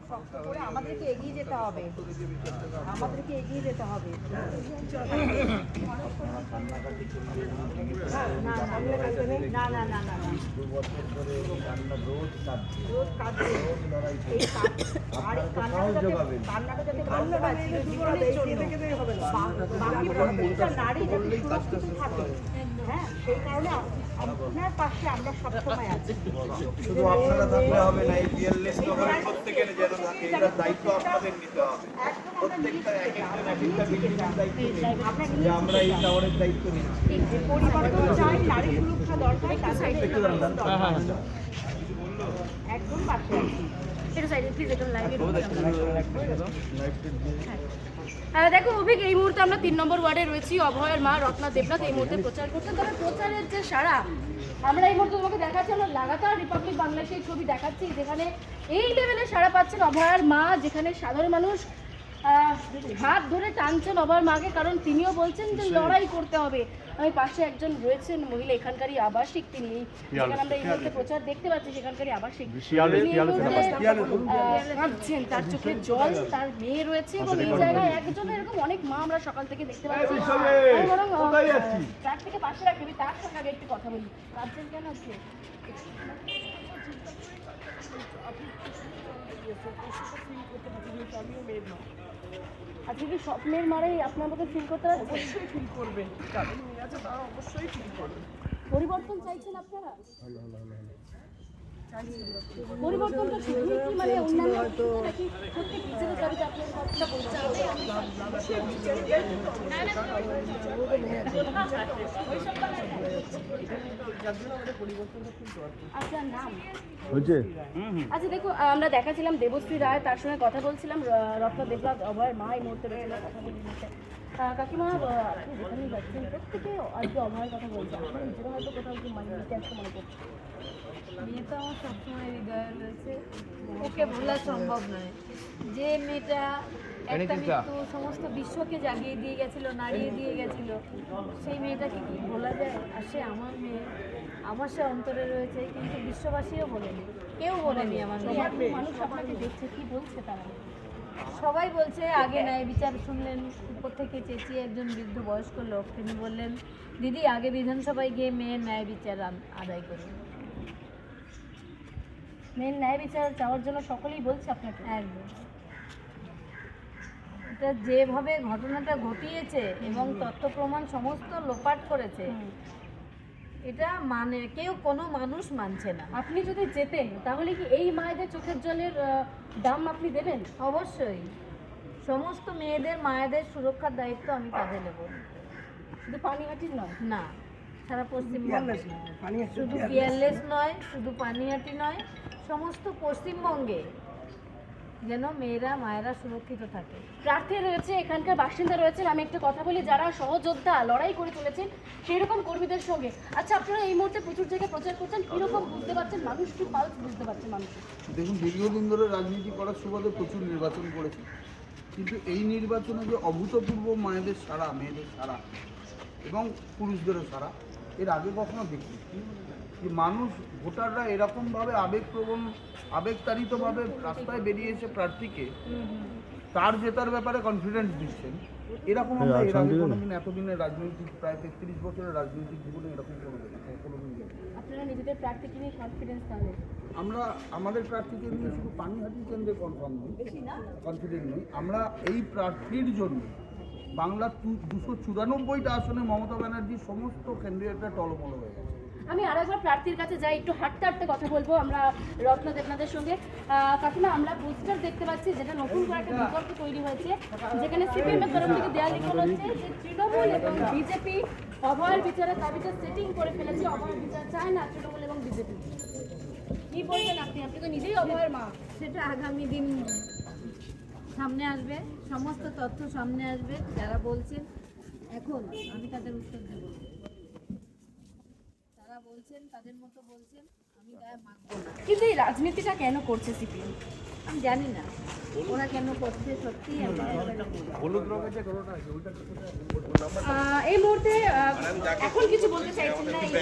শক্ত করে আমাদেরকে এগিয়ে যেতে হবে, আমাদেরকে এগিয়ে যেতে হবে। না না না না না, রোজ কাঁদবে, এই আর এই কান্নাটা যাতে বন্ধ হয়, চিরজীবনের জন্য বাকি প্রত্যেকটা নারী যাতে সুরক্ষিত থাকে, হ্যাঁ, সেই কারণে আপনার পাশে আমরা সবসময় আছি। শুধু আপনারা থাকলে হবে না, এই পিএলএস কভারের প্রত্যেকের যেন থাকে, এটার দায়িত্ব আপনাদের নিতে হবে। প্রত্যেকটা এক একজন এক একটা বিল্ডিংয়ের দায়িত্ব নিই, যে আমরা এই টাওয়ারের দায়িত্ব নিচ্ছি। পরিবর্তন চাই, নারী সুরক্ষা দরকার, একদম পাশে আছি। দেখো অভিক, এই মুহূর্তে আমরা 3 নম্বর ওয়ার্ডে রয়েছি। অভয়ের মা রত্না দেবনাথ এই মুহূর্তে প্রচার করছেন। তবে প্রচারের যে সারা, আমরা এই মুহূর্তে তোমাকে দেখাচ্ছি, আমরা লাগাতার রিপাবলিক বাংলাদেশের ছবি দেখাচ্ছি, যেখানে এই লেভেলে সারা পাচ্ছেন অভয়ার মা, যেখানে সাধারণ মানুষ হাত ধরে টানছেন অভয়ার মাকে, কারণ তিনিও বলছেন যে লড়াই করতে হবে। আমি পাশে একজন রয়েছেন মহিলা, এখানকারই আবাসিক, তিনি যেখানে আমরা এই মুহূর্তে প্রচার দেখতে পাচ্ছি সেখানকারই আবাসিক, কাঁদছেন, তার চোখে জল, তার মেয়ে রয়েছে, এবং এই জায়গায় একজন এরকম অনেক মা আমরা সকাল থেকে দেখতে পাচ্ছি। আমি বরং তার থেকে পাশে রাখি, তার সঙ্গে আগে একটু কথা বলি। কাঁদছেন কেন আজকে? আজকে কি স্বপ্নের মারাই আপনার মতো ফিল করতে পারছেন? অবশ্যই ফিল করবেন, যাদের মেয়ে আছে তারা অবশ্যই ফিল করবেন। পরিবর্তন চাইছেন আপনারা? পরিবর্তনটা শুধুই কি মানে অন্যান্য নাকি প্রত্যেক বিচারের দাবিতে আপনার কথাটা বলছেন? আপনার নাম আচ্ছা, দেখো আমরা দেখাছিলাম দেবশ্রী রায়, তার সঙ্গে কথা বলছিলাম, রত্না দেবনাথ অভয়ের মা এই মুহূর্তে রয়েছে, কথা বলে নিচ্ছে। কাকিমা, আপনি যেখানেই যাচ্ছেন প্রত্যেকে আজকে অভয়ের কথা বলছে, আপনার নিজেরা হয়তো কোথাও একটু মনে করছে। মেয়ে তো আমার সবসময় হৃদয়ে রয়েছে, ওকে ভোলা সম্ভব নয়। যে মেয়েটা একটা মৃত্যু সমস্ত বিশ্বকে জাগিয়ে দিয়ে গেছিল, নাড়িয়ে দিয়ে গেছিল, সেই মেয়েটাকে কি ভোলা যায়? আর সে আমার মেয়ে, আমার সে অন্তরে রয়েছে, কিন্তু বিশ্ববাসীও বলেনি, কেউ বলেনি আমার মেয়ে। মানুষ আপনাকে দেখছে, কি বলছে তারা? সবাই বলছে, আগে ন্যায় বিচার শুনলেন, উপর থেকে চেঁচিয়ে একজন বৃদ্ধ বয়স্ক লোক, তিনি বললেন, দিদি আগে বিধানসভায় গিয়ে মেয়ের ন্যায় বিচার আদায় করুন। মেয়ের ন্যায় বিচার চাওয়ার জন্য সকলেই বলছে আপনাকে? একদম। এটা যেভাবে ঘটনাটা ঘটিয়েছে এবং তথ্য প্রমাণ সমস্ত লোপাট করেছে, এটা মানে কেউ কোনো মানুষ মানছে না। আপনি যদি যেতেন তাহলে কি এই মায়েদের চোখের জলের দাম আপনি দেবেন? অবশ্যই সমস্ত মেয়েদের মায়েদের সুরক্ষার দায়িত্ব আমি কাঁধে নেব। শুধু পানিহাটির নয়, না, সারা পশ্চিমবঙ্গে, শুধু পিয়ারলেস নয়, শুধু পানিহাটি নয়, সমস্ত পশ্চিমবঙ্গে যেন মেয়েরা মায়েরা সুরক্ষিত থাকে। প্রার্থী রয়েছে, এখানকার বাসিন্দা রয়েছেন, আমি একটু কথা বলি, যারা সহযোদ্ধা লড়াই করে চলেছেন সেই রকম কর্মীদের সঙ্গে। আচ্ছা, আপনারা এই মুহূর্তে প্রচুর জায়গায় প্রচার করছেন, কীরকম বুঝতে পারছেন মানুষ, কি পালস বুঝতে পারছেন মানুষ? দেখুন, দীর্ঘদিন ধরে রাজনীতি করার সুবাদে প্রচুর নির্বাচন করেছি, কিন্তু এই নির্বাচনে যে অভূতপূর্ব মায়েদের সারা, মেয়েদের সারা এবং পুরুষদেরও সারা, এর আগে কখনো দেখিনি। যে মানুষ, ভোটাররা এরকমভাবে আবেগপ্রবণ, আবেগতাড়িতভাবে রাস্তায় বেরিয়ে এসে প্রার্থীকে তার জেতার ব্যাপারে কনফিডেন্স দিচ্ছেন, এরকম আমরা এর আগে কোনোদিন, এতদিনের রাজনৈতিক প্রায় 33 বছরের রাজনৈতিক জীবনে এরকম কোনোদিন দেখিনি। আপনারা নিজেদের প্রার্থীকে নিয়ে কনফিডেন্স তাহলে? আমরা আমাদের প্রার্থীকে নিয়ে শুধু পানিহাটি কেন্দ্রে কনফিডেন্ট নই, আমরা এই প্রার্থীর জন্য বাংলার 294টা আসনে মমতা ব্যানার্জির সমস্ত কেন্দ্রীয়টা টলমল হয়ে গেছে। আমি আরেকবার প্রার্থীর কাছে যাই, একটু হাঁটতে হাঁটতে কথা বলবো আমরা রত্না দেবনাথের সঙ্গে। কাকিমা, আমরা পোস্টার দেখতে পাচ্ছি, যেটা নতুন করে একটা বিতর্ক তৈরি হয়েছে, যেখানে সিপিএম এর তরফ থেকে দেওয়া লিখে হচ্ছে যে তৃণমূল এবং বিজেপি অভয়ের বিচারের দাবিটা সেটিং করে ফেলেছে, অভয়ের বিচার চায় না তৃণমূল এবং বিজেপি। কি বলবেন আপনি? আপনি তো নিজেই অভয়ের মা। সেটা আগামী দিন সামনে আসবে, সমস্ত তথ্য সামনে আসবে। যারা বলছেন এখন, আমি তাদের উত্তর দেব। তারা বলছেন, তাদের মতো বলছেন, আমি গায়ে মাখবো না। কিন্তু এই রাজনীতিটা কেন করছে সিপিএম? আমি জানি না ওরা কেন করছে, সত্যি আমি এই মুহূর্তে এখন কিছু বলতে চাইছেন না এই